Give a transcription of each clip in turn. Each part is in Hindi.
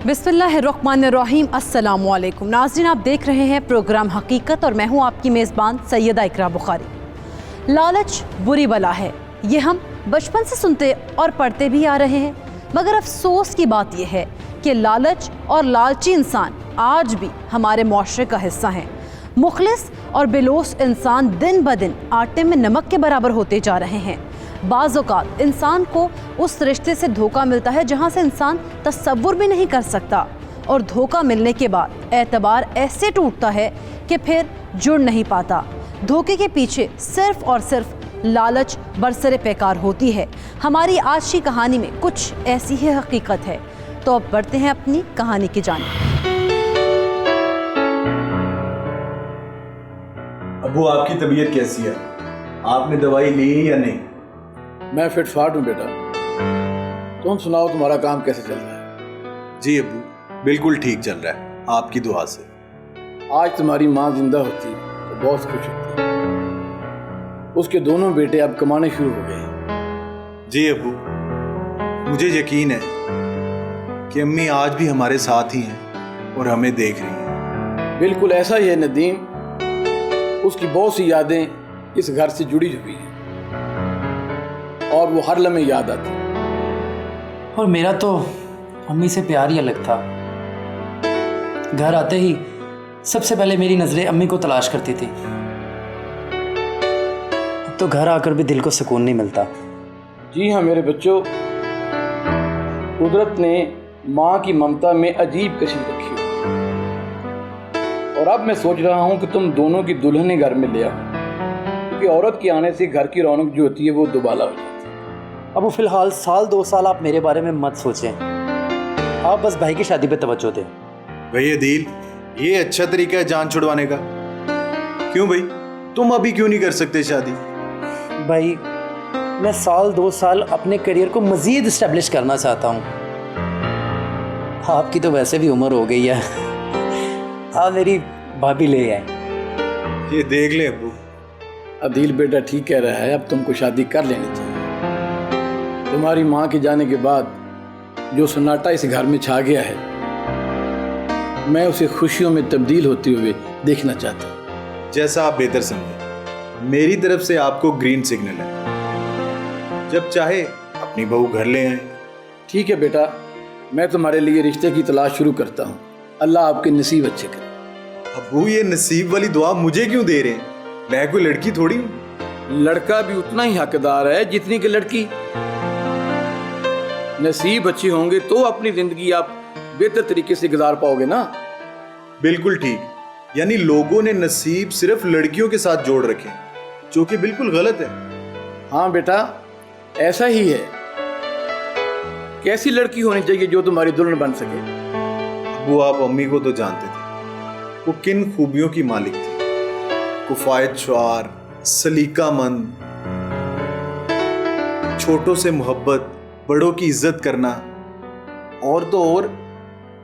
बिस्मिल्लाहिर्रहमानिर्रहीम। अस्सलामुअलैकुम नाज़रीन, आप देख रहे हैं प्रोग्राम हकीकत और मैं हूं आपकी मेज़बान सैयदा इकरा बुखारी। लालच बुरी बला है, ये हम बचपन से सुनते और पढ़ते भी आ रहे हैं, मगर अफसोस की बात यह है कि लालच और लालची इंसान आज भी हमारे मुआशरे का हिस्सा हैं। मुखलिस और बेलोस इंसान दिन ब दिन आटे में नमक के बराबर होते जा रहे हैं। बाज़ औक़ात इंसान को उस रिश्ते से धोखा मिलता है जहाँ से इंसान तसव्वुर भी नहीं कर सकता, और धोखा मिलने के बाद एतबार ऐसे टूटता है कि फिर जुड़ नहीं पाता। धोखे के पीछे सिर्फ और सिर्फ लालच बरसरे पैकार होती है। हमारी आज की कहानी में कुछ ऐसी ही हकीकत है, तो अब बढ़ते हैं अपनी कहानी की जानिब। अबू, आपकी तबीयत कैसी है? आपने दवाई ली या नहीं? मैं फिट फाट हूँ बेटा। तुम सुनाओ, तुम्हारा काम कैसे चल रहा है? जी अबू, बिल्कुल ठीक चल रहा है, आपकी दुआ से। आज तुम्हारी माँ जिंदा होती तो बहुत खुश होती। उसके दोनों बेटे अब कमाने शुरू हो गए। जी अबू, मुझे यकीन है कि अम्मी आज भी हमारे साथ ही हैं और हमें देख रही हैं। बिल्कुल ऐसा ही है नदीम। उसकी बहुत सी यादें इस घर से जुड़ी हुई हैं और वो हर लम्हे याद आती। और मेरा तो अम्मी से प्यार ही अलग था। घर आते ही सबसे पहले मेरी नज़रें अम्मी को तलाश करती थी। अब तो घर आकर भी दिल को सुकून नहीं मिलता। जी हाँ मेरे बच्चों, कुदरत ने माँ की ममता में अजीब कशिश रखी है और अब मैं सोच रहा हूँ कि तुम दोनों की दुल्हने घर में ले आओ, क्योंकि औरत के आने से घर की रौनक जो होती है वो दुबाला हो जाती है। अब वो फ़िलहाल साल 2 साल आप मेरे बारे में मत सोचें, आप बस भाई की शादी पे तवज्जो दें। भाई अदील, ये अच्छा तरीका है जान छुड़वाने का। क्यों भाई, तुम अभी क्यों नहीं कर सकते शादी? भाई, मैं साल 2 साल अपने करियर को मज़ीद इस्टेब्लिश करना चाहता हूँ। आपकी तो वैसे भी उम्र हो गई है, आप मेरी भाभी ले आए। ये देख ले अबू, अदील बेटा ठीक कह रहा है, अब तुमको शादी कर लेनी चाहिए। तुम्हारी माँ के जाने के बाद जो सन्नाटा इस घर में छा गया है, मैं उसे खुशियों में तब्दील होते हुए देखना चाहता हूँ। जैसा आप बेहतर समझे, मेरी तरफ से आपको ग्रीन सिग्नल है। जब चाहे अपनी बहू घर ले आए। ठीक है बेटा, मैं तुम्हारे लिए रिश्ते की तलाश शुरू करता हूँ। अल्लाह आपके नसीब अच्छे करे। अबू, ये नसीब वाली दुआ मुझे क्यों दे रहे हैं? मैं कोई लड़की थोड़ी हूँ। लड़का भी उतना ही हकदार है जितनी कि लड़की। नसीब अच्छे होंगे तो अपनी जिंदगी आप बेहतर तरीके से गुजार पाओगे ना। बिल्कुल ठीक, यानी लोगों ने नसीब सिर्फ लड़कियों के साथ जोड़ रखे, जो कि बिल्कुल गलत है। हाँ बेटा, ऐसा ही है। कैसी लड़की होनी चाहिए जो तुम्हारी दुल्हन बन सके? वो आप अम्मी को तो जानते थे, वो किन खूबियों की मालिक थी। कुफायतशवार, सलीकामंद, छोटों से मोहब्बत, बड़ों की इज्जत करना, और तो और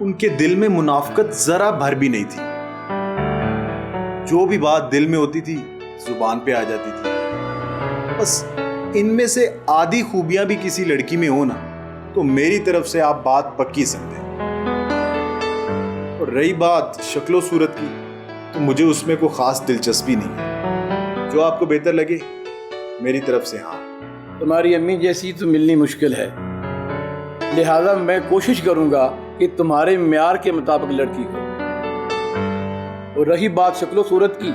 उनके दिल में मुनाफकत जरा भर भी नहीं थी। जो भी बात दिल में होती थी जुबान पे आ जाती थी। बस इनमें से आधी खूबियां भी किसी लड़की में हो ना, तो मेरी तरफ से आप बात पक्की समझें। और रही बात शक्लो सूरत की, तो मुझे उसमें कोई खास दिलचस्पी नहीं है। जो आपको बेहतर लगे, मेरी तरफ से हाँ। तुम्हारी अम्मी जैसी तो मिलनी मुश्किल है, लिहाजा मैं कोशिश करूंगा कि तुम्हारे म्यार के मुताबिक लड़की हो। और रही बात शक्लो सूरत की,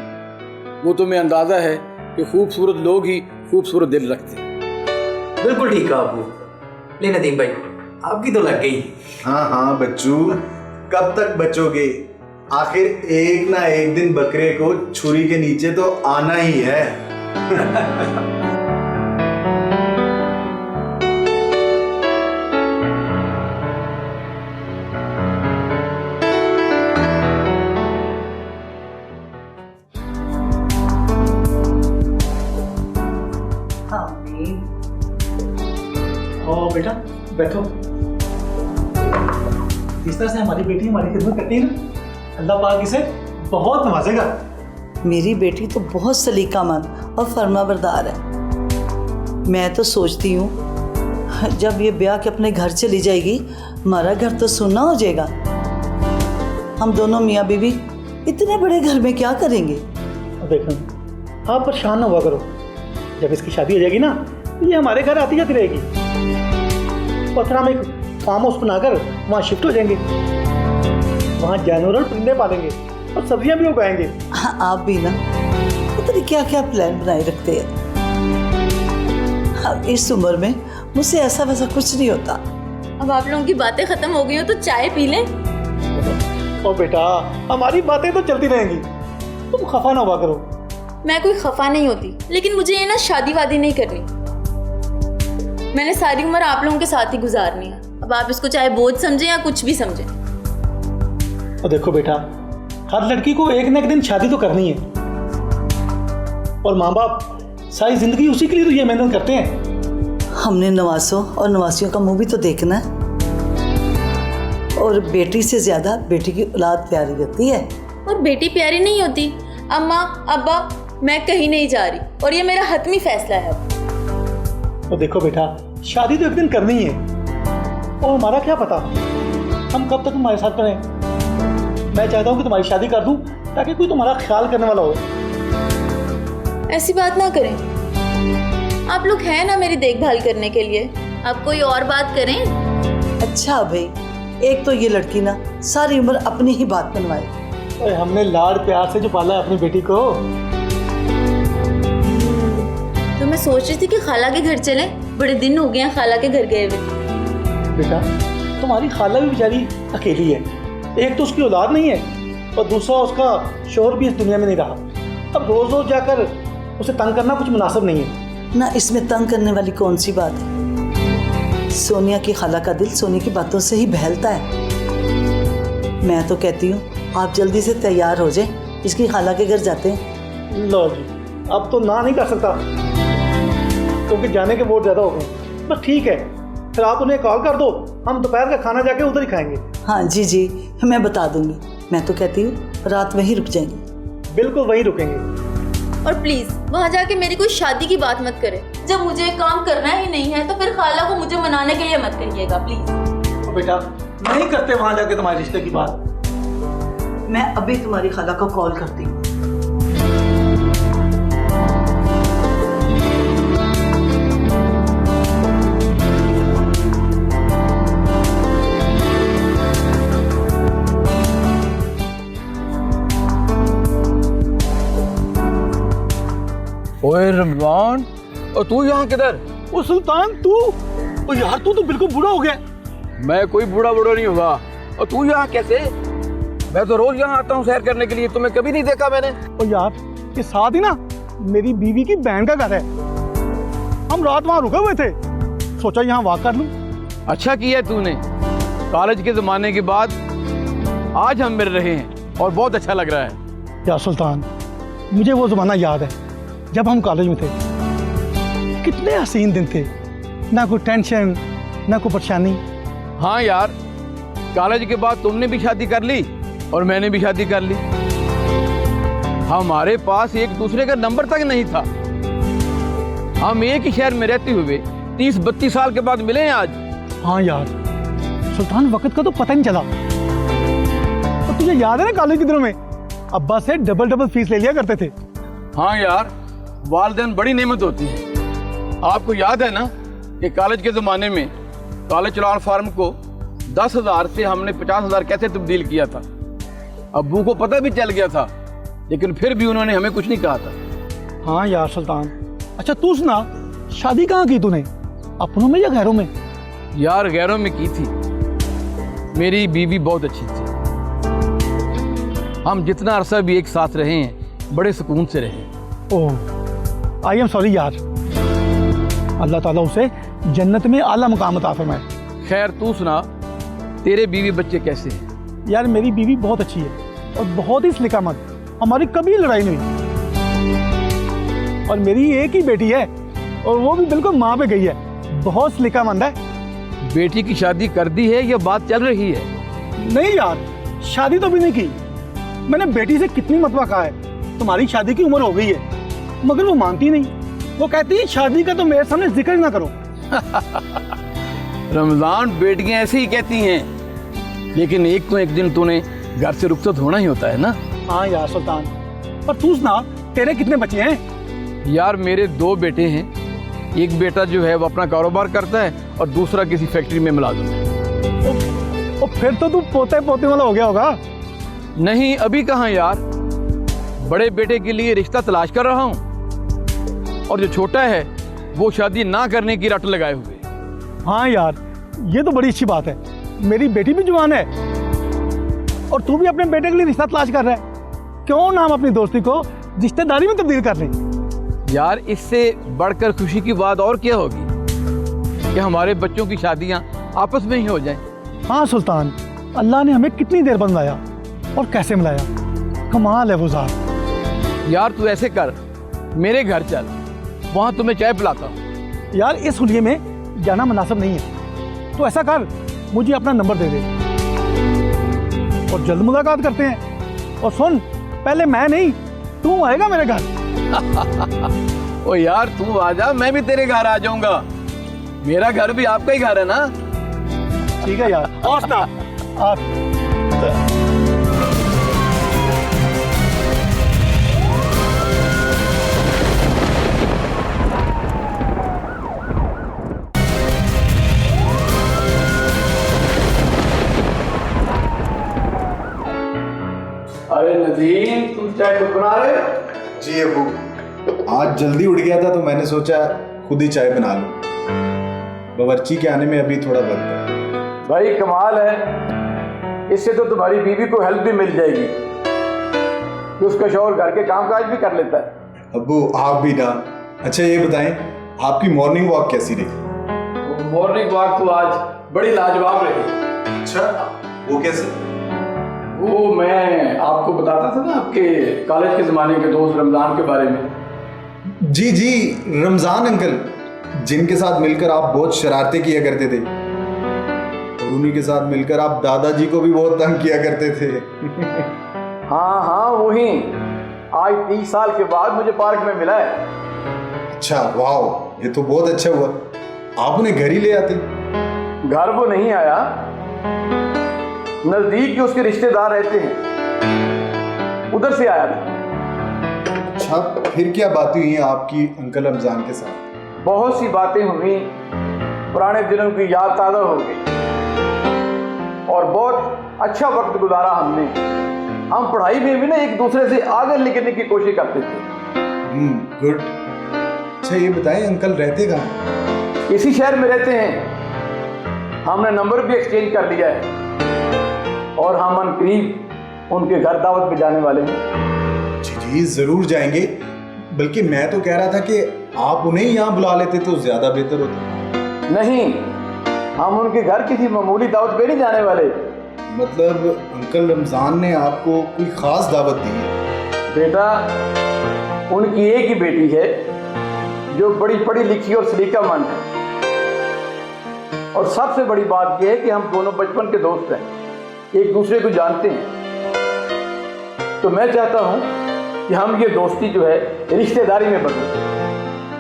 वो तुम्हें अंदाजा है कि खूबसूरत लोग ही खूबसूरत दिल रखते हैं। बिल्कुल ठीक है आपू। ले नदीम भाई, आपकी तो लग गई। हाँ हाँ बच्चू, कब तक बचोगे? आखिर एक ना एक दिन बकरे को छुरी के नीचे तो आना ही है। और बेटा बैठो। इस तरह से हमारी बेटी हमारी खिदमत करती है ना, अल्लाह पाक इसे बहुत नवाजेगा। मेरी बेटी तो बहुत सलीकामंद और फर्माबरदार है। मैं तो सोचती हूँ जब ये ब्याह के अपने घर चली जाएगी, हमारा घर तो सुना हो जाएगा। हम दोनों मियाँ बीवी इतने बड़े घर में क्या करेंगे? देखो, आप परेशान ना हुआ करो। जब इसकी शादी हो जाएगी ना, ये हमारे घर आती जाती रहेगी। और फिर हम एक फार्म हाउस बनाकर वहाँ शिफ्ट हो जाएंगे। वहाँ जानवर और परिंदे पालेंगे और सब्जियां भी उगाएंगे। हाँ, आप भी ना पता नहीं क्या क्या प्लान बनाए रखते हैं। अब इस उम्र में मुझसे ऐसा वैसा कुछ नहीं होता। अब आप लोगों की बातें खत्म हो गई हो तो चाय पी लें। और बेटा, हमारी बातें तो चलती रहेंगी, तुम खफा ना हुआ करो। मैं कोई खफा नहीं होती, लेकिन मुझे ये ना शादी वादी नहीं करनी। मैंने सारी उम्र आप लोगों के साथ ही गुजारनी है। अब आप इसको चाहे बोझ समझें या कुछ भी समझें। और देखो बेटा, हर लड़की को एक न एक दिन शादी तो करनी है। और माँ बाप सारी जिंदगी उसी के लिए तो ये मेहनत करते हैं। हमने नवासों और नवासियों का मुंह भी तो देखना है। और बेटी से ज्यादा बेटी की औलाद प्यारी होती है। और बेटी प्यारी नहीं होती। अम्मा, अब्बा, मैं कहीं नहीं जा रही और ये मेरा हतमी फैसला है। और देखो बेटा, शादी तो एक दिन करनी है। और हमारा क्या पता हम कब तक तुम्हारे साथ करें। मैं चाहता हूँ कि तुम्हारी शादी कर दूँ ताकि कोई तुम्हारा ख्याल करने वाला हो। ऐसी बात ना करें। आप लोग हैं ना मेरी देखभाल करने के लिए। आप कोई और बात करें। अच्छा भाई, एक तो ये लड़की ना सारी उम्र अपनी ही बात बनवाए। और हमने लाड़ प्यार से जो पाला है अपनी बेटी को। तो मैं सोच रही थी कि खाला के घर चलें। बड़े दिन हो गए हैं खाला के घर गए हुए। बेटा, तुम्हारी खाला भी बेचारी अकेली है। एक तो उसकी औलाद नहीं है और दूसरा उसका शोहर भी इस दुनिया में नहीं रहा। अब रोज रोज जाकर उसे तंग करना कुछ मुनासिब नहीं है ना। इसमें तंग करने वाली कौन सी बात है? सोनिया की खाला का दिल सोनी की बातों से ही बहलता है। मैं तो कहती हूँ आप जल्दी से तैयार हो जाए, इसकी खाला के घर जाते हैं। लो जी, अब तो ना नहीं कर सकता क्योंकि जाने के बहुत ज़्यादा हो गए। बस ठीक है, फिर आप उन्हें कॉल कर दो, हम दोपहर का खाना जाके उधर ही खाएंगे। हाँ जी जी, मैं बता दूंगी। मैं तो कहती हूँ रात वहीं रुक जाएंगे। बिल्कुल वहीं रुकेंगे। और प्लीज वहां जाके मेरी कोई शादी की बात मत करें। जब मुझे काम करना ही नहीं है तो फिर खाला को मुझे मनाने के लिए मत कहिएगा प्लीज। तो बेटा, नहीं करते वहां जाके तुम्हारे रिश्ते की बात। मैं अभी तुम्हारी खाला को कॉल करती हूँ। ओए रमजान, और तू यहाँ किधर? ओ सुल्तान, तू? ओ यार, तू तो बिल्कुल बूढ़ा हो गया। मैं कोई बूढ़ा नहीं हुआ। और तू यहाँ कैसे? मैं तो रोज यहाँ आता हूँ सैर करने के लिए, तुम्हें कभी नहीं देखा मैंने। ओ यार, ये साथ ही ना मेरी बीवी की बहन का घर है। हम रात वहाँ रुके हुए थे, सोचा यहाँ वॉक कर लूँ। अच्छा किया तूने। कॉलेज के जमाने के बाद आज हम मिल रहे हैं और बहुत अच्छा लग रहा है। यार सुल्तान, मुझे वो जमाना याद है जब हम कॉलेज में थे। कितने हसीन दिन थे, ना कोई टेंशन ना कोई परेशानी। हाँ यार, कॉलेज के बाद तुमने भी शादी कर ली और मैंने भी शादी कर ली। हमारे पास एक दूसरे का नंबर तक नहीं था। हम एक ही शहर में रहते हुए 30-32 साल के बाद मिले हैं आज। हाँ यार सुल्तान, वक्त का तो पता नहीं चला। तो तुझे याद है ना कॉलेज के दिनों में अब्बा से डबल फीस ले लिया करते थे। हाँ यार, वालिदैन बड़ी नेमत होती है। आपको याद है ना कि कॉलेज के ज़माने में कॉलेज चलान फार्म को 10,000 से हमने 50,000 कैसे तब्दील किया था। अब्बू को पता भी चल गया था, लेकिन फिर भी उन्होंने हमें कुछ नहीं कहा था। हाँ यार सुल्तान। अच्छा तू सुना, शादी कहाँ की तूने, अपनों में या घरों में? यार गैरों में की थी। मेरी बीवी बहुत अच्छी थी। हम जितना अरसा भी एक साथ रहे हैं बड़े सुकून से रहे। ओह, आई एम सॉरी यार। अल्लाह ताला उसे जन्नत में आला मुकाम अता फरमाए। खैर तू सुना, तेरे बीवी बच्चे कैसे हैं? यार मेरी बीवी बहुत अच्छी है और बहुत ही सलीकामंद। हमारी कभी लड़ाई नहीं हुई। और मेरी एक ही बेटी है और वो भी बिल्कुल माँ पे गई है। बहुत सलीकामंद है। बेटी की शादी कर दी है या बात चल रही है? नहीं यार, शादी तो भी नहीं की। मैंने बेटी से कितनी मरतबा कहा है तुम्हारी शादी की उम्र हो गई है, मगर वो मानती नहीं। वो कहती है शादी का तो मेरे सामने जिक्र ही ना करो। रमजान, बेटियां ऐसे ही कहती हैं, लेकिन एक तो एक दिन तूने घर से रुखसत होना ही होता है ना। हाँ यार सुल्तान, पर तू सुना, तेरे कितने बच्चे हैं? यार मेरे 2 बेटे हैं। एक बेटा जो है वो अपना कारोबार करता है और दूसरा किसी फैक्ट्री में मुलाजिम है। और फिर तो तू पोते पोते वाला हो गया होगा। नहीं, अभी कहाँ यार, बड़े बेटे के लिए रिश्ता तलाश कर रहा हूँ और जो छोटा है वो शादी ना करने की रट लगाए हुए। हाँ यार, ये तो बड़ी अच्छी बात है। मेरी बेटी भी जवान है और तू भी अपने बेटे के लिए रिश्ता तलाश कर रहा है। क्यों ना हम अपनी दोस्ती को रिश्तेदारी में तब्दील कर लें? यार इससे बढ़कर खुशी की बात और क्या होगी कि हमारे बच्चों की शादियां आपस में ही हो जाएं। हाँ सुल्तान, अल्लाह ने हमें कितनी देर बाद मिलाया और कैसे मिलाया, कमाल है वो ज़ात। यार तू ऐसे कर, मेरे घर चल, वहां तुम्हें चाय पिलाता हूँ। यार इस हुलिये में जाना मुनासिब नहीं है। तो ऐसा कर, मुझे अपना नंबर दे दे और जल्द मुलाकात करते हैं। और सुन, पहले मैं नहीं, तू आएगा मेरे घर। ओ यार तू आजा, मैं भी तेरे घर आ जाऊंगा। मेरा घर भी आपका ही घर है ना। ठीक है यार, और सुना आप। अरे नदीम, तू चाय तो बना रहे? जी अबू, आज जल्दी उठ गया था तो मैंने सोचा खुद ही चाय बना लूं। बावर्ची के आने में अभी थोड़ा वक्त है। भाई कमाल है, इससे तो तुम्हारी बीवी को हेल्प भी मिल जाएगी कि उसका शौहर घर के कामकाज भी कर लेता है। अबू आप भी ना। अच्छा ये बताएं, आपकी मॉर्निंग वॉक कैसी रही? मॉर्निंग वॉक तो आज बड़ी लाजवाब रही। अच्छा, वो कैसे? वो मैं आपको बताता था ना आपके कॉलेज के ज़माने के दोस्त रमज़ान के बारे में। जी जी, रमजान अंकल, जिनके साथ मिलकर आप बहुत शरारतें किया करते थे और उन्हीं के साथ मिलकर आप दादाजी को भी बहुत तंग किया करते थे। हाँ हाँ वही, आज 30 साल के बाद मुझे पार्क में मिला है। अच्छा वाह, ये तो बहुत अच्छा हुआ। आप उन्हें घर ही ले आते। घर वो नहीं आया, नजदीक के उसके रिश्तेदार रहते हैं, उधर से आया था। अच्छा, फिर क्या बात हुई है आपकी अंकल रमजान के साथ? बहुत सी बातें हुई, पुराने दिनों की याद ताज़ा हो गई और बहुत अच्छा वक्त गुजारा हमने। हम पढ़ाई में भी ना एक दूसरे से आगे निकलने की कोशिश करते थे। गुड। अच्छा ये बताएं, अंकल रहते कहाँ? इसी शहर में रहते हैं। हमने नंबर भी एक्सचेंज कर लिया है और हम अनकरीब उनके घर दावत पे जाने वाले हैं। जी जी जरूर जाएंगे, बल्कि मैं तो कह रहा था कि आप उन्हें यहाँ बुला लेते तो ज्यादा बेहतर होता। नहीं, हम उनके घर किसी मामूली दावत पे नहीं जाने वाले। मतलब अंकल रमजान ने आपको कोई खास दावत दी है? बेटा, उनकी एक ही बेटी है जो बड़ी पढ़ी लिखी और सलीकामंद है और सबसे बड़ी बात यह है कि हम दोनों बचपन के दोस्त हैं, एक दूसरे को जानते हैं। तो मैं चाहता हूं कि हम ये दोस्ती जो है रिश्तेदारी में बदले।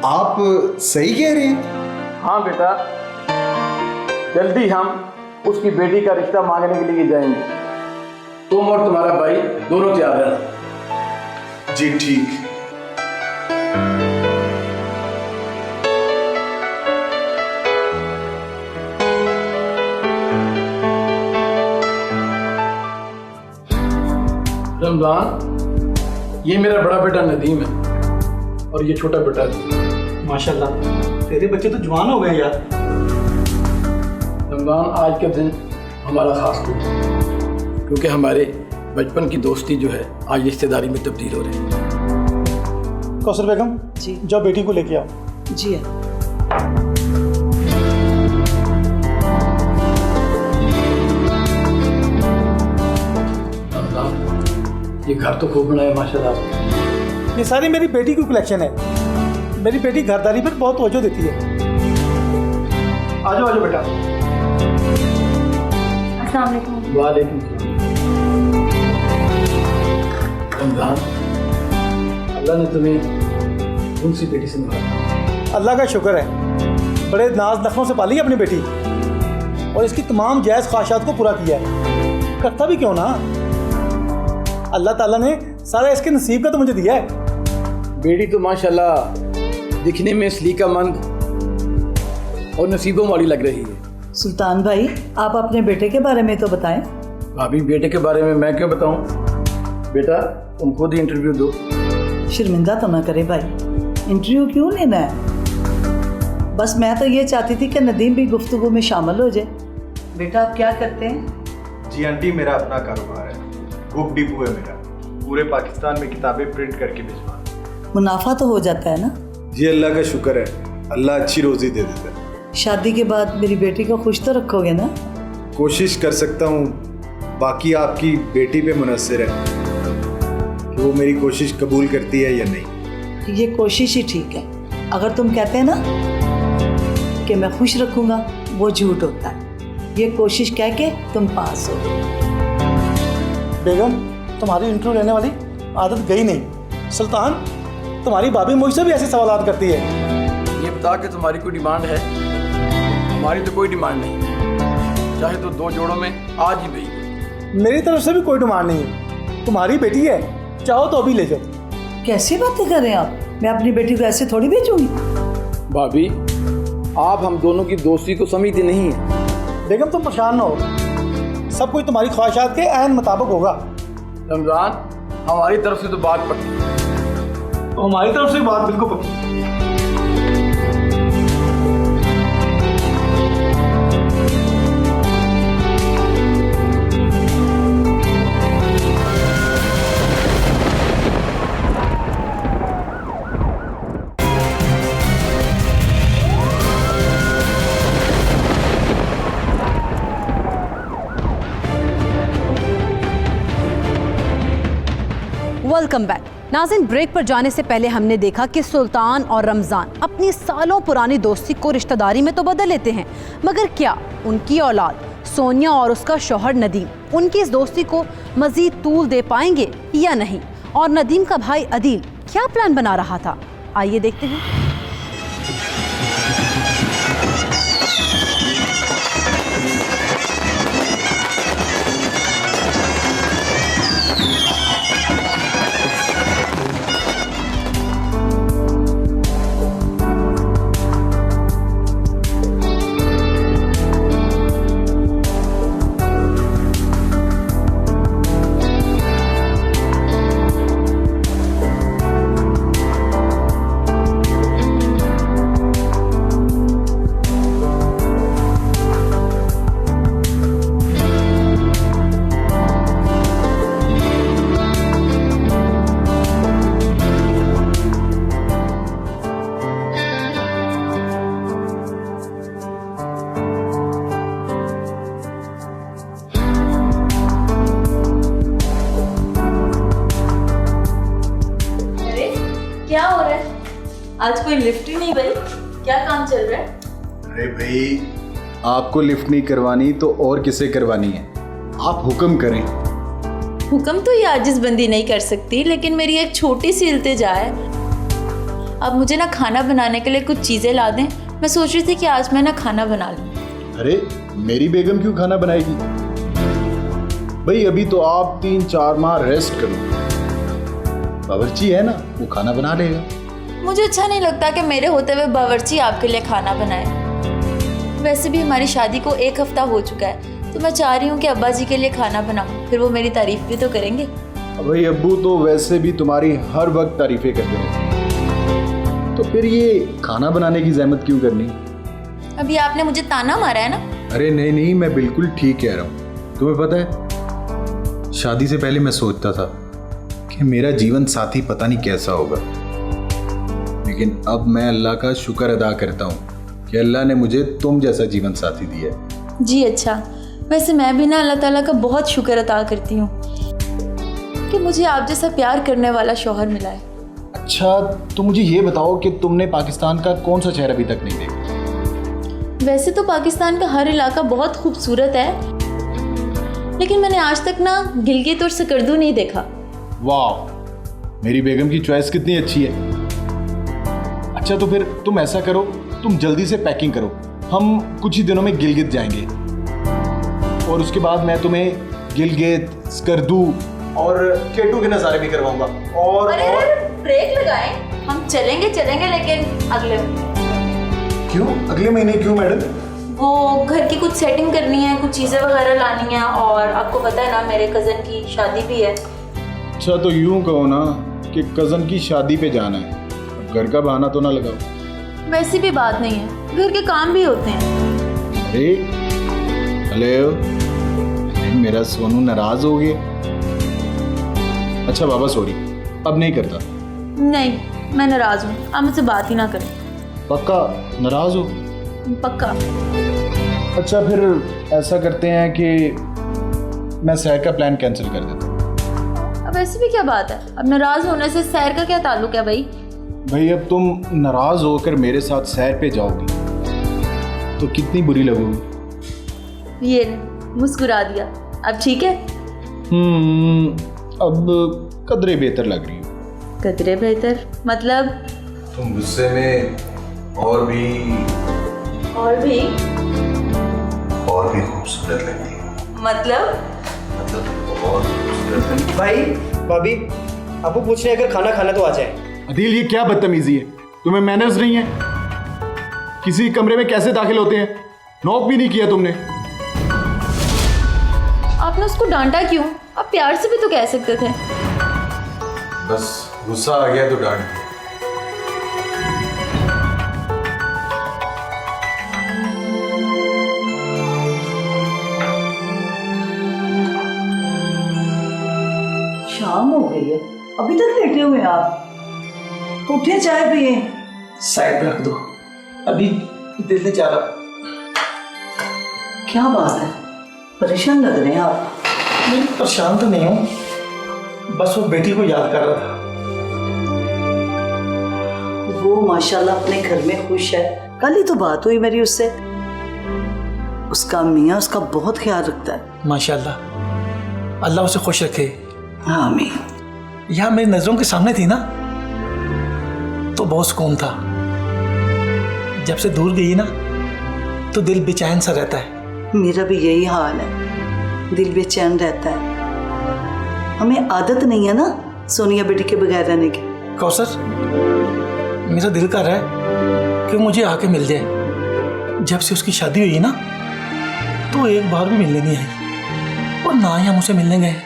आप सही कह रहे हैं। हाँ बेटा, जल्दी हम उसकी बेटी का रिश्ता मांगने के लिए जाएंगे। तुम और तुम्हारा भाई दोनों तैयार रहना। जी ठीक। रमजान, ये मेरा बड़ा बेटा नदीम है और ये छोटा बेटा है। माशाल्लाह, तेरे बच्चे तो जवान हो गए यार। रमजान, आज का दिन हमारा खास दिन है क्योंकि हमारे बचपन की दोस्ती जो है आज रिश्तेदारी में तब्दील हो रही है। कौसर बेगम जी। जाओ बेटी को लेके आओ। जी है। ये घर तो खूब बनाया माशाल्लाह। ये सारी मेरी बेटी की कलेक्शन है। मेरी बेटी घरदारी पर बहुत तवज्जो देती है। आ जाओ बेटा। अस्सलाम वालेकुम। वालेकुम रमजान, अल्लाह ने तुम्हें उनसी बेटी से नवाजा। अल्लाह का शुक्र है, बड़े नाज नखों से पाली अपनी बेटी और इसकी तमाम जायज़ ख्वाहिशात को पूरा किया है। करता भी क्यों ना, अल्लाह ताला ने सारा इसके नसीब का तो मुझे दिया है। बेटी तो माशाल्लाह दिखने में सलीकामंद और नसीबों वाली लग रही है। सुल्तान भाई, आप अपने बेटे के बारे में तो बताएं। भाभी बेटे के बारे में मैं क्यों बताऊं? बेटा तुम खुद ही इंटरव्यू दो। शर्मिंदा तो ना करे भाई, इंटरव्यू क्यों लेना है? बस मैं तो ये चाहती थी कि नदीम भी गुफ्तगू में शामिल हो जाए। बेटा आप क्या करते हैं? जी आंटी, मेरा अपना कारोबार है, बुक डिपो है मेरा। पूरे पाकिस्तान में किताबें प्रिंट करके भिजवाना। मुनाफा तो हो जाता है ना? जी अल्लाह का शुक्र है, अल्लाह अच्छी रोजी दे देता है। शादी के बाद मेरी बेटी को खुश तो रखोगे ना? कोशिश कर सकता हूँ, बाकी आपकी बेटी पे मुनस्सिर है कि वो मेरी कोशिश कबूल करती है या नहीं। ये कोशिश ही ठीक है। अगर तुम कहते हैं ना कि मैं खुश रखूंगा, वो झूठ होता है। ये कोशिश कह के तुम पास हो। बेगम, तुम्हारी इंटरव्यू लेने वाली आदत गई नहीं। सुल्तान, तुम्हारी भाभी मुझसे भी ऐसे सवाल करती है। ये बता कि तुम्हारी कोई डिमांड है? हमारी तो कोई डिमांड नहीं, चाहे तो 2 जोड़ों में आज ही भेज दो। मेरी तरफ से भी कोई डिमांड नहीं है। तुम्हारी बेटी है, चाहो तो अभी ले जाओ। कैसी बातें कर रहे हैं आप? मैं अपनी बेटी को ऐसे थोड़ी भेजूंगी। भाभी आप हम दोनों की दोस्ती को समझती नहीं है। बेगम तुम परेशान ना हो, सब कुछ तुम्हारी ख्वाहिशात के ऐन मुताबिक होगा। रमजान हमारी तरफ से तो बात पक्की है। तो हमारी तरफ से बात बिल्कुल पक्की। Welcome back. नाज़रीन, ब्रेक पर जाने से पहले हमने देखा कि सुल्तान और रमज़ान अपनी सालों पुरानी दोस्ती को रिश्तेदारी में तो बदल लेते हैं, मगर क्या उनकी औलाद सोनिया और उसका शौहर नदीम उनकी इस दोस्ती को मज़ीद तूल दे पाएंगे या नहीं? और नदीम का भाई अदील क्या प्लान बना रहा था? आइए देखते हैं। क्या हो रहा है? आज कोई लिफ्ट ही नहीं भाई, क्या काम चल रहा है? अरे भाई, आपको लिफ्ट नहीं करवानी तो और किसे करवानी है? आप हुक्म करें। हुक्म तो ये आजिज बंदी नहीं कर सकती, लेकिन मेरी एक छोटी सी इल्तिजा है। अब मुझे ना खाना बनाने के लिए कुछ चीज़ें ला दें। मैं सोच रही थी कि आज मैं ना खाना बना लूँ। अरे मेरी बेगम क्यों खाना बनाएगी? भाई अभी तो आप 3-4 माह रेस्ट करो, बावर्ची है ना, वो खाना बना लेगा। मुझे अच्छा नहीं लगता कि मेरे होते हुए बावर्ची आपके लिए खाना बनाए। वैसे भी हमारी शादी को 1 हफ्ता हो चुका है, तो मैं चाह रही हूँ कि अब्बा जी के लिए खाना बनाऊँ, फिर वो मेरी तारीफ भी तो करेंगे। भाई अब्बू तो वैसे भी तुम्हारी हर वक्त तारीफें करते हैं, तो फिर ये खाना बनाने की जहमत क्यों करनी? अभी आपने मुझे ताना मारा है ना। अरे नहीं नहीं, मैं बिल्कुल ठीक कह रहा हूँ। तुम्हें पता है, शादी से पहले मैं सोचता था कि मेरा जीवन साथी पता नहीं कैसा होगा, लेकिन अब मैं अल्लाह का शुक्र अदा करता हूँ कि अल्लाह ने मुझे तुम जैसा जीवन साथी दिया है। जी अच्छा, वैसे मैं भी ना अल्लाह ताला का बहुत शुक्र अदा करती हूँ कि मुझे आप जैसा प्यार करने वाला शौहर मिला है। अच्छा, तो मुझे ये बताओ कि तुमने पाकिस्तान का कौन सा शहर अभी तक नहीं देखा? वैसे तो पाकिस्तान का हर इलाका बहुत खूबसूरत है, लेकिन मैंने आज तक ना गिलगित और सकर्दू नहीं देखा। वाह, मेरी बेगम की चॉइस कितनी अच्छी है। अच्छा तो फिर तुम ऐसा करो, तुम जल्दी से पैकिंग करो, हम कुछ ही दिनों में गिलगित जाएंगे और उसके बाद मैं तुम्हें गिलगित, स्कर्दू और केटू के नज़ारे भी करवाऊंगा। और अरे ब्रेक लगाएं, हम चलेंगे लेकिन अगले क्यों? अगले महीने क्यों मैडम? वो घर की कुछ सेटिंग करनी है, कुछ चीज़ें वगैरह लानी है, और आपको पता है ना मेरे कज़न की शादी भी है। अच्छा तो यूं कहो ना कि कज़न की शादी पे जाना है, घर का बहाना तो ना लगाओ। वैसी भी बात नहीं है, घर के काम भी होते हैं। अरे हेलो, मेरा सोनू नाराज हो गया। अच्छा बाबा सॉरी, अब नहीं करता। नहीं, मैं नाराज़ हूँ, आप मुझसे बात ही ना करें। पक्का नाराज हो? पक्का। अच्छा फिर ऐसा करते हैं कि मैं सैर का प्लान कैंसिल कर देता हूँ। अब ऐसी भी क्या बात है, अब नाराज़ होने से सैर का क्या ताल्लुक है भाई? भाई अब तुम नाराज होकर मेरे साथ सैर पे जाओगी तो कितनी बुरी लगोगी। ये मुस्कुरा दिया, अब ठीक है? अब कदरे बेहतर लग रही हो। कदरे बेहतर मतलब? तुम गुस्से में और भी खूबसूरत लगती हो। मतलब बहुत खूबसूरत लगती भाई भाभी, आपको पूछ रहे हैं अगर खाना खाना तो आ जाए। हो। अदिल ये क्या बदतमीजी है? तुम्हें मैनर्स नहीं है? किसी कमरे में कैसे दाखिल होते हैं? नॉक भी नहीं किया तुमने। आपने उसको डांटा क्यों? आप प्यार से भी तो कह सकते थे। बस गुस्सा आ गया तो डांट दिया। शाम हो गई है, अभी तक लेटे हुए हैं आप। उठे चाय पिए। साइड पे रख दो, अभी दिल नहीं चाह रहा। क्या बात है, परेशान लग रहे हैं आप। नहीं परेशान तो नहीं हूँ, बस वो बेटी को याद कर रहा था। वो माशाल्लाह अपने घर में खुश है। कल ही तो बात हुई मेरी उससे। उसका मियाँ उसका बहुत ख्याल रखता है। माशाल्लाह, अल्लाह उसे खुश रखे। हाँ आमीन। यहाँ मेरी नज़रों के सामने थी ना तो बहुत सुकून था। जब से दूर गई ना तो दिल बेचैन सा रहता है। मेरा भी यही हाल है, दिल बेचैन रहता है। हमें आदत नहीं है ना सोनिया बेटी के बगैर रहने की। कौसर, मेरा दिल कर रहा है कि मुझे आके मिल जाए। जब से उसकी शादी हुई ना तो एक बार भी मिलने नहीं आई और ना ही हम उसे मिलने गए।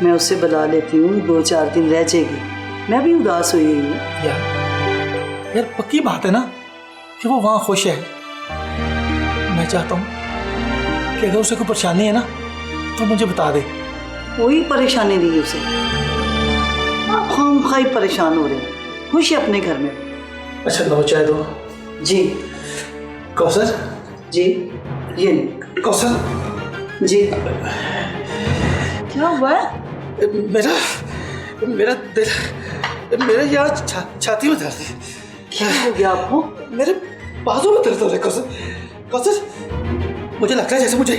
मैं उसे बुला लेती हूँ, 2-4 दिन रह जाएगी। मैं भी उदास हुई हूँ। यार पक्की बात है ना कि वो वहाँ खुश है। मैं चाहता हूँ कि अगर उसे कोई परेशानी है ना तो मुझे बता दे। कोई परेशानी नहीं है उसे। आप खामखाई परेशान हो रहे हैं, खुश है अपने घर में। अच्छा लो चाय दो। जी कौसर जी, ये नहीं। कौसर जी क्या हुआ है? मेरा दिल, मेरे यहाँ छाती में दर्द है। क्या हो गया आपको? मेरे बाजू में दर्द हो रहा है कौसर। कौसर, मुझे लगता है जैसे मुझे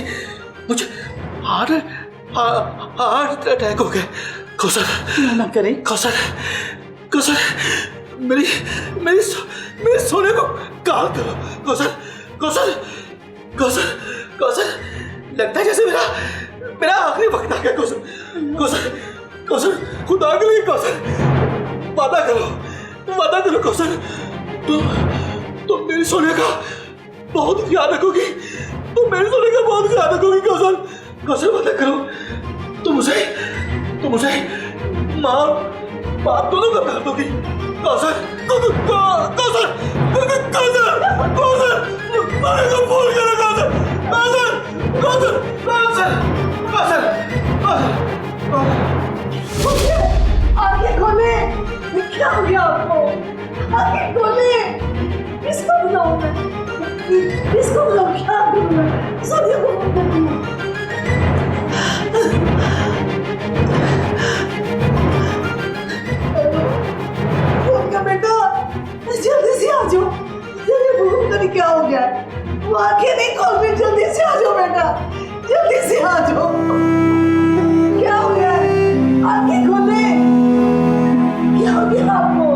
हार्ट अटैक हो गया। कौसर ना करें। कौसर, मेरी सोने को काल करो। कौसर, लगता है जैसे मेरा आखिरी वक्त आ गया। कौसर, खुदा के लिए कौसर, वादा करो कौसर। तुम मेरी सोने का बहुत ख्याल रखोगी। कौसर वादा करो। तुम उसे माँ दोनों का प्यार दोगी। कौसर, फोन करो। आंखें खोले। क्या हो गया आपको? आंखें खोले। किसको बुलाऊं मैं? किसको बुलाऊं? क्या करूं मैं? सोनिया को फोन करती हूँ। सोनिया बेटा, जल्दी से आ जाओ। जल्दी फोन करी, क्या हो गया? वो आंखें नहीं खोल रही, जल्दी से आ जाओ बेटा, जल्दी से आ जाओ। क्या हो गया? आंखें खोले। क्या हो गया आपको?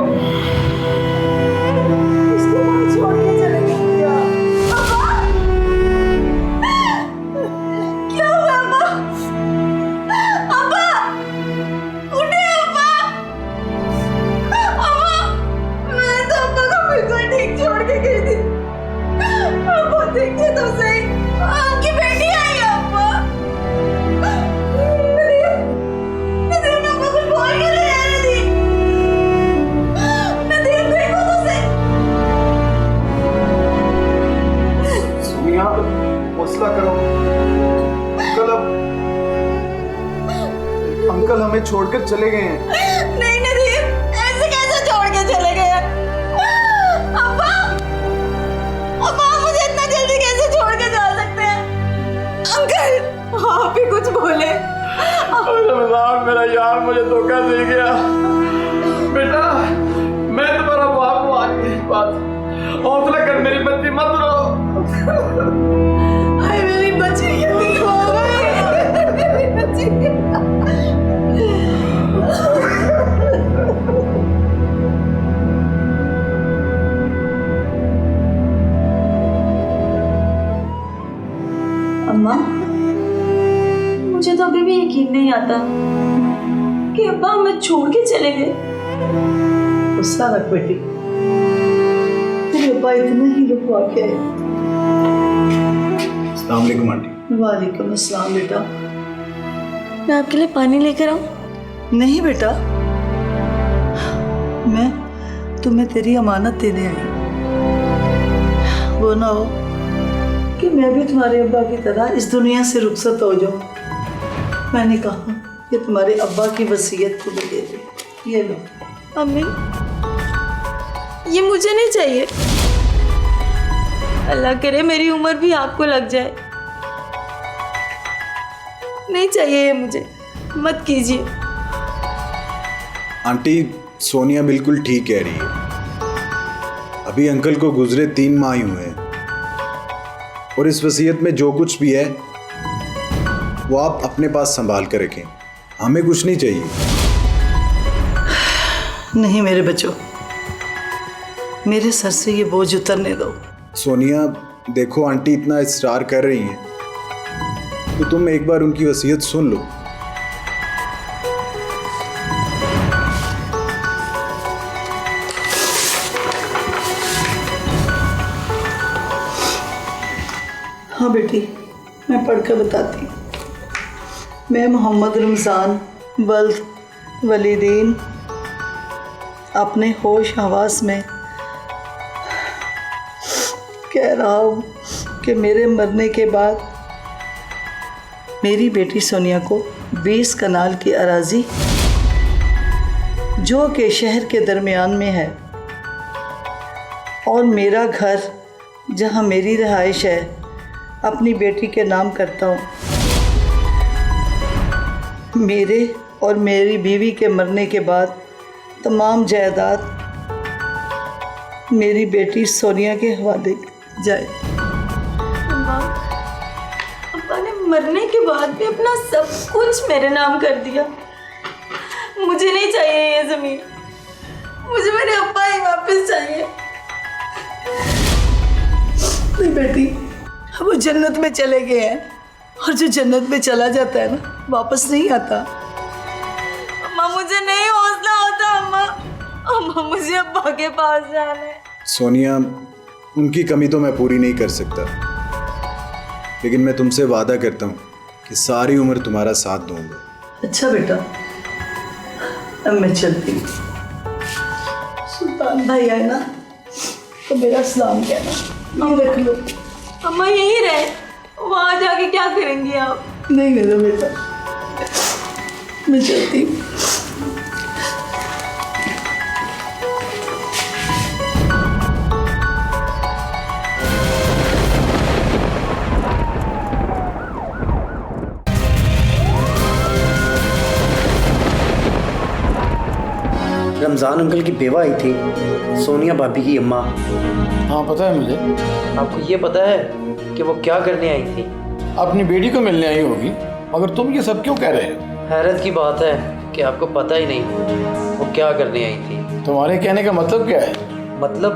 इसको वहां छोड़ के चले गए क्या? अंकल हमें छोड़कर चले गए हैं। नहीं नदीम, ऐसे कैसे छोड़ के चले गए? अब्बा, अब्बा मुझे इतना जल्दी कैसे छोड़ के जा सकते हैं? अंकल आप ही कुछ बोले। रमजान मेरा यार मुझे धोखा दे गया। बेटा मैं तुम्हारा बाप हूँ, आज मेरी बात हौसला कर, मेरी बच्ची मत रो। अरे मेरी बच्ची यतीम हो गई, मेरी बच्ची। अम्मा, मुझे तो अभी भी यकीन नहीं आता कि अब्बा हमें छोड़ के चले गए। गुस्सा रख बेटी, तेरे अब्बा इतना ही रुकवा के आए। अस्सलाम वालेकुम आंटी। वालेकुम अस्सलाम बेटा। मैं आपके लिए पानी लेकर आऊं? नहीं बेटा, मैं तुम्हें तेरी अमानत देने आई। वो ना हो कि मैं भी तुम्हारे अब्बा की तरह इस दुनिया से रुखसत हो जाऊं। मैंने कहा कि तुम्हारे अब्बा की वसीयत को दे दे। ये लो। अम्मी, ये मुझे नहीं चाहिए। अल्लाह करे मेरी उम्र भी आपको लग जाए। नहीं चाहिए ये मुझे, मत कीजिए। आंटी सोनिया बिल्कुल ठीक कह रही है। अभी अंकल को गुजरे 3 माह ही हुए हैं और इस वसीयत में जो कुछ भी है वो आप अपने पास संभाल कर रखें, हमें कुछ नहीं चाहिए। नहीं मेरे बच्चों, मेरे सर से ये बोझ उतरने दो। सोनिया देखो, आंटी इतना इसरार कर रही हैं तो तुम एक बार उनकी वसीयत सुन लो। हाँ बेटी, मैं पढ़कर बताती हूँ। मैं मोहम्मद रमज़ान वल्द वलीदीन अपने होश हवास में कह रहा हूँ कि मेरे मरने के बाद मेरी बेटी सोनिया को 20 कनाल की अराजी जो कि शहर के दरमियान में है और मेरा घर जहाँ मेरी रहाइश है अपनी बेटी के नाम करता हूँ। मेरे और मेरी बीवी के मरने के बाद तमाम जायदाद मेरी बेटी सोनिया के हवाले जाए। अब्बा ने मरने के बाद भी अपना सब कुछ मेरे नाम कर दिया। मुझे नहीं चाहिए ये ज़मीन, मुझे मेरे अब्बा ही वापस चाहिए। नहीं बेटी, वो जन्नत में चले गए हैं और जो जन्नत में चला जाता है ना वापस नहीं आता। अम्मा मुझे नहीं हौसला होता। अम्मा, अम्मा मुझे अब्बा के पास जाना है। सोनिया उनकी कमी तो मैं पूरी नहीं कर सकता, लेकिन मैं तुमसे वादा करता हूँ कि सारी उम्र तुम्हारा साथ दूंगा। अच्छा बेटा, अब मैं चलती हूँ। सुल्तान भाई आए ना तो मेरा सलाम कहना। ये रख लो। अम्मा यहीं रहे, वहाँ जाके क्या करेंगी आप? नहीं मेरा बेटा, मैं चलती हूँ। रमज़ान अंकल की बेवा आई थी, सोनिया भाभी की अम्मा। हाँ पता है मुझे। आपको ये पता है कि वो क्या करने आई थी? अपनी बेटी को मिलने आई होगी, मगर तुम ये सब क्यों कह रहे हो? हैरत की बात है कि आपको पता ही नहीं वो क्या करने आई थी। तुम्हारे कहने का मतलब क्या है? मतलब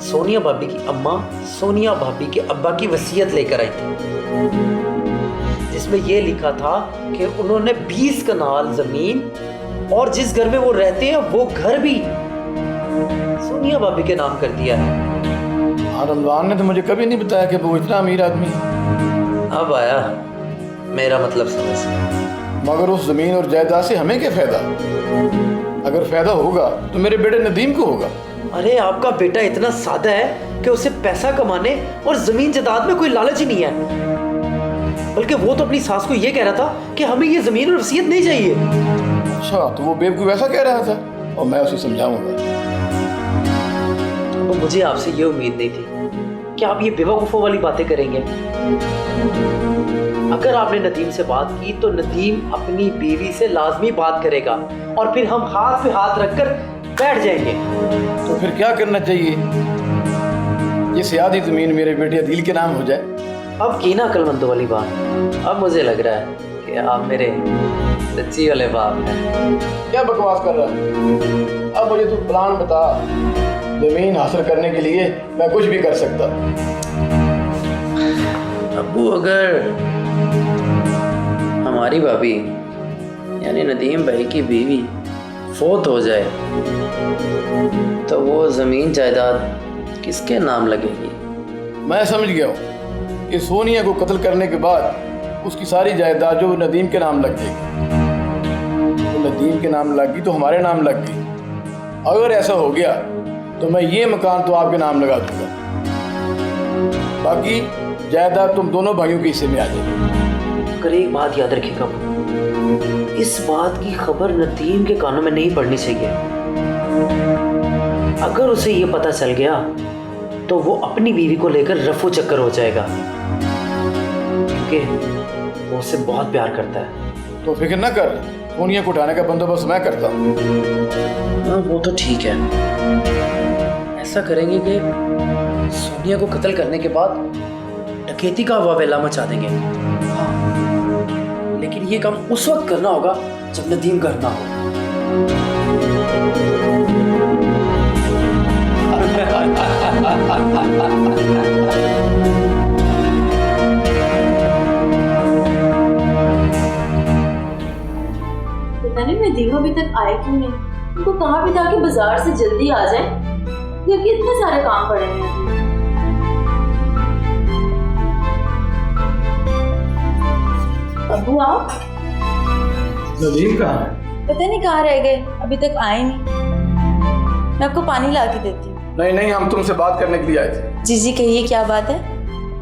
सोनिया भाभी की अम्मा सोनिया भाभी के अब्बा की वसीयत लेकर आई थी, जिसमें ये लिखा था कि उन्होंने 20 कनाल ज़मीन और जिस घर में वो रहते हैं वो घर भी सोनिया भाभी के नाम कर दिया है। हाँ, रमज़ान ने तो मुझे कभी नहीं बताया कि वो इतना अमीर आदमी है। अब आया मेरा मतलब समझ। मगर उस ज़मीन और जायदाद से हमें क्या फ़ायदा? अगर फ़ायदा होगा तो मेरे बेटे नदीम को होगा। अरे आपका बेटा इतना सादा है कि उसे पैसा कमाने और ज़मीन जायदाद में कोई लालच ही नहीं है, बल्कि वो तो अपनी सास को ये कह रहा था कि हमें ये ज़मीन और वसीयत नहीं चाहिए। अच्छा, तो वो बेवकूफ़ ऐसा कह रहा था और मैं उसे समझाऊंगा। तो मुझे आपसे ये उम्मीद नहीं थी कि आप ये बेवकूफ़ों वाली बातें करेंगे। अगर आपने नदीम से बात की तो नदीम अपनी बीवी से लाजमी बात करेगा और फिर हम हाथ पे हाथ रखकर बैठ जाएंगे। तो फिर क्या करना चाहिए? ये सियादी ज़मीन मेरे बेटे अदील के नाम हो जाए। अब की ना अक्लमंदों वाली बात। अब मुझे लग रहा है कि आप मेरे सच्ची वाले बाप हैं। क्या बकवास कर रहा है? अब मुझे तू प्लान बता। ज़मीन हासिल करने के लिए मैं कुछ भी कर सकता। अब्बू, अगर हमारी भाभी यानी नदीम भाई की बीवी फोत हो जाए तो वो ज़मीन जायदाद किसके नाम लगेगी? मैं समझ गया हूँ कि सोनिया को कत्ल करने के बाद उसकी सारी जायदाद जो नदीम के नाम लग जाएगी। तो नदीम के नाम लग गई तो हमारे नाम लग गई। अगर ऐसा हो गया तो मैं ये मकान तो आपके नाम लगा दूंगा, बाकी जायदाद तुम दोनों भाइयों के हिस्से में आ जाएगी। मगर एक बात याद रखिएगा, इस बात की खबर नदीम के कानों में नहीं पड़नी चाहिए। अगर उसे ये पता चल गया तो वो अपनी बीवी को लेकर रफू चक्कर हो जाएगा, क्योंकि वो उससे बहुत प्यार करता है। तो फिक्र न कर, सोनिया को उठाने का बंदोबस्त मैं करता हूँ। हाँ, वो तो ठीक है। ऐसा करेंगे कि सोनिया को कत्ल करने के बाद डकैती का वावेला मचा देंगे। हाँ, लेकिन ये काम उस वक्त करना होगा जब नदीम घर ना हो। पता नहीं नदीम अभी तक आए क्यों नहीं। उनको कहा भी था कि बाजार से जल्दी आ जाए, जबकि इतने सारे काम पड़े हैं। अब्बू आप? नदीम कहाँ है? पता नहीं कहाँ रह गए, अभी तक आए नहीं। मैं आपको पानी ला के देती हूँ। नहीं, हम तुमसे बात करने के लिए आए थे। जी जी कहिए, क्या बात है?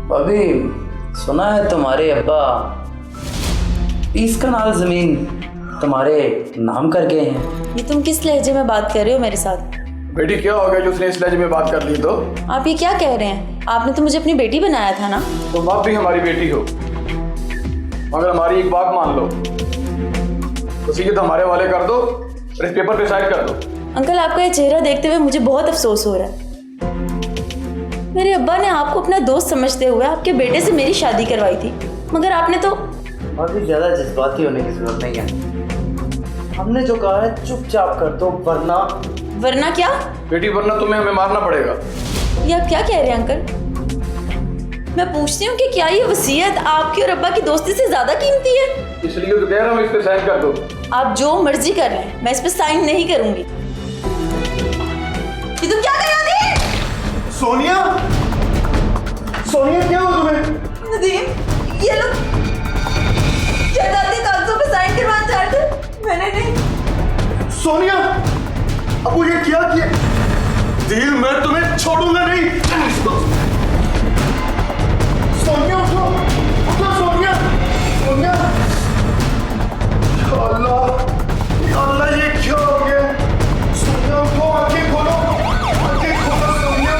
भाभी, सुना है तुम्हारे अब्बा 20 कनाल जमीन तुम्हारे नाम कर गए हैं। ये तुम किस लहजे में बात कर रहे हो मेरे साथ? बेटी क्या हो गया जो उसने इस लहजे में बात कर ली? तो आप ये क्या कह रहे हैं? आपने तो मुझे अपनी बेटी बनाया था ना। तुम अब भी हमारी बेटी हो, मगर हमारी एक बात मान लो, वसीयत हमारे वाले कर दो और इस पेपर पे साइन कर दो। अंकल, आपका ये चेहरा देखते हुए मुझे बहुत अफसोस हो रहा है। मेरे अब्बा ने आपको अपना दोस्त समझते हुए आपके बेटे से मेरी शादी करवाई थी, मगर आपने तो। भाभी, ज्यादा जज्बाती होने की जरूरत नहीं है। हमने जो कहा है चुपचाप कर दो, वरना क्या? बेटी वरना तुम्हें हमें मारना पड़ेगा। ये आप क्या कह रहे हैं अंकल? मैं पूछती हूँ कि क्या ये वसीयत आपकी और अब्बा की दोस्ती से ज्यादा कीमती है? इसलिए तो कह रहा हूँ इस पे साइन कर दो। आप जो मर्जी कर रहे हैं, मैं इस पे साइन नहीं करूंगी। ये तुम क्या कर रहे हो? सोनिया, सोनिया क्या हो तुम्हें? नदीम, ये लोग जायदाद के कागजों पे साइन करवाना चाहते थे, मैंने नहीं। सोनिया, अब वो ये क्या किया? दिल, मैं तुम्हें छोड़ूंगा नहीं। सोनिया उठो, उठो सोनिया, सोनिया। अल्लाह, अल्लाह ये क्या हो गया? सोनिया उठो, आंखें खोलो, आंखें खोलो सोनिया।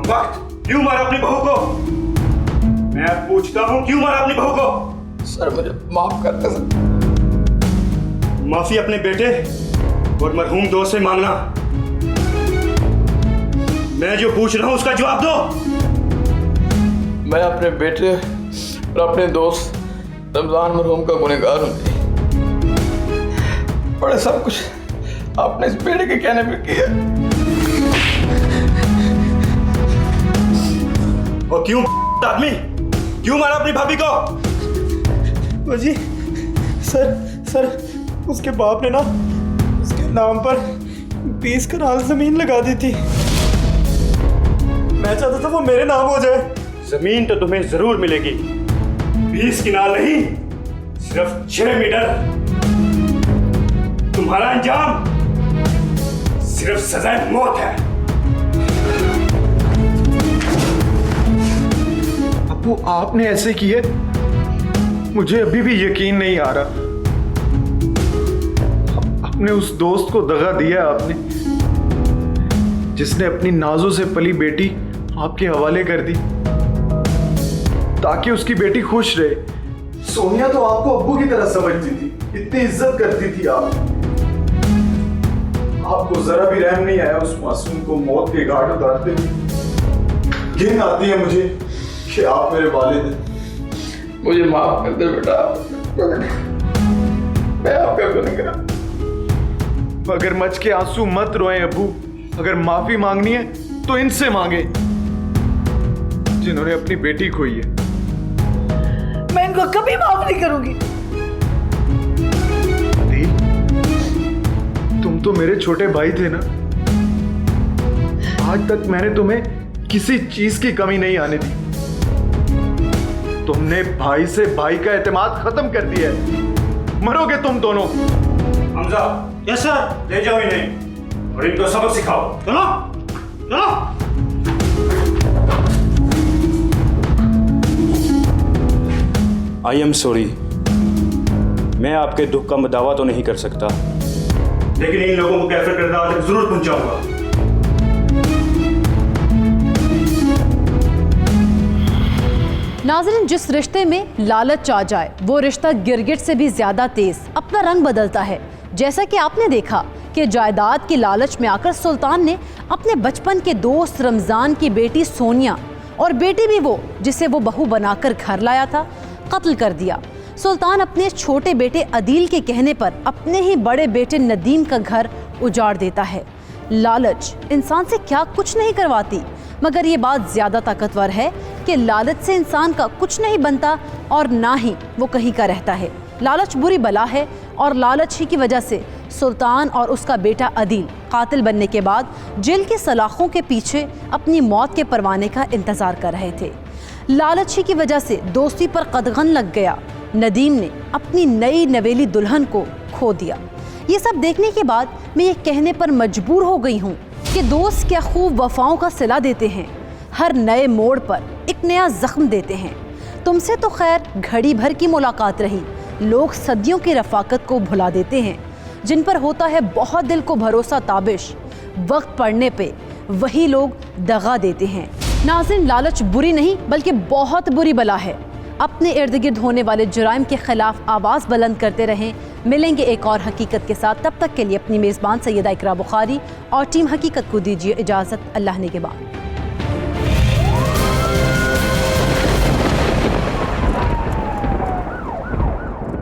वक्त क्यों मारा अपनी बहू को? मैं पूछता हूँ क्यों मारा अपनी बहू को? सर मुझे माफ कर दे सर। माफी अपने बेटे और मरहूम दोस्त से मांगना। मैं जो पूछ रहा हूं उसका जवाब दो। मैं अपने बेटे और अपने दोस्त रमजान मरहूम का गुनहगार हूँ। बड़े सब कुछ आपने इस बेटे के कहने पे किया। और क्यों आदमी क्यों मारा अपनी भाभी को? जी सर, उसके बाप ने ना उसके नाम पर 20 कनाल जमीन लगा दी थी। मैं चाहता था वो मेरे नाम हो जाए। जमीन तो तुम्हें जरूर मिलेगी, 20 कनाल नहीं, सिर्फ 6 मीटर। तुम्हारा अंजाम सिर्फ सजाए मौत है। अबू आपने ऐसे किए? मुझे अभी भी यकीन नहीं आ रहा। अपने उस दोस्त को दगा दिया आपने, जिसने अपनी नाजों से पली बेटी आपके हवाले कर दी ताकि उसकी बेटी खुश रहे। सोनिया तो आपको अब्बू की तरह समझती थी, इतनी इज्जत करती थी आपको जरा भी रहम नहीं आया उस मासूम को मौत के घाट उतारते हुए। घिन आती है मुझे कि आप मेरे वालिद हैं। मुझे माफ कर दे बेटा, मैं आपका गुनहगार। मगरमच्छ के आंसू मत रोएं अब्बू। अगर माफी मांगनी है तो इनसे मांगे जिन्होंने अपनी बेटी खोई है। मैं इनको कभी माफ नहीं करूंगी। अदील, तुम तो मेरे छोटे भाई थे ना। आज तक मैंने तुम्हें किसी चीज की कमी नहीं आने दी। तुमने भाई से भाई का एतमाद खत्म कर दिया है। मरोगे तुम दोनों। हमजा, यस सर, ले जाओ इन्हें और इनको सबक सिखाओ। चलो चलो। आई एम सॉरी, मैं आपके दुख का मुदावा तो नहीं कर सकता, लेकिन इन लोगों को कैफर किरदार तक जरूर पहुंचाऊंगा। नाज़रीन, जिस रिश्ते में लालच आ जाए वो रिश्ता गिरगिट से भी ज्यादा तेज अपना रंग बदलता है। जैसा कि आपने देखा कि जायदाद की लालच में आकर सुल्तान ने अपने बचपन के दोस्त रमजान की बेटी सोनिया और बेटी भी वो जिसे वो बहू बनाकर घर लाया था, कत्ल कर दिया। सुल्तान अपने छोटे बेटे अदील के कहने पर अपने ही बड़े बेटे नदीम का घर उजाड़ देता है। लालच इंसान से क्या कुछ नहीं करवाती, मगर ये बात ज़्यादा ताकतवर है कि लालच से इंसान का कुछ नहीं बनता और ना ही वो कहीं का रहता है। लालच बुरी बला है और लालच ही की वजह से सुल्तान और उसका बेटा अदील कातिल बनने के बाद जेल की सलाखों के पीछे अपनी मौत के परवाने का इंतज़ार कर रहे थे। लालच ही की वजह से दोस्ती पर कदगन लग गया। नदीम ने अपनी नई नवेली दुल्हन को खो दिया। ये सब देखने के बाद मैं ये कहने पर मजबूर हो गई हूँ कि दोस्त क्या खूब वफाओं का सिला देते हैं, हर नए मोड़ पर एक नया जख्म देते हैं। तुमसे तो खैर घड़ी भर की मुलाकात रही, लोग सदियों की रफाकत को भुला देते हैं। जिन पर होता है बहुत दिल को भरोसा ताबिश, वक्त पड़ने पे वही लोग दगा देते हैं। नाज़रीन, लालच बुरी नहीं बल्कि बहुत बुरी बला है। अपने इर्द गिर्द होने वाले जुराइम के खिलाफ आवाज़ बुलंद करते रहें। मिलेंगे एक और हकीकत के साथ, तब तक के लिए अपनी मेज़बान सैयदा इकरा बुखारी और टीम हकीकत को दीजिए इजाज़त। अल्लाह ने के बाद।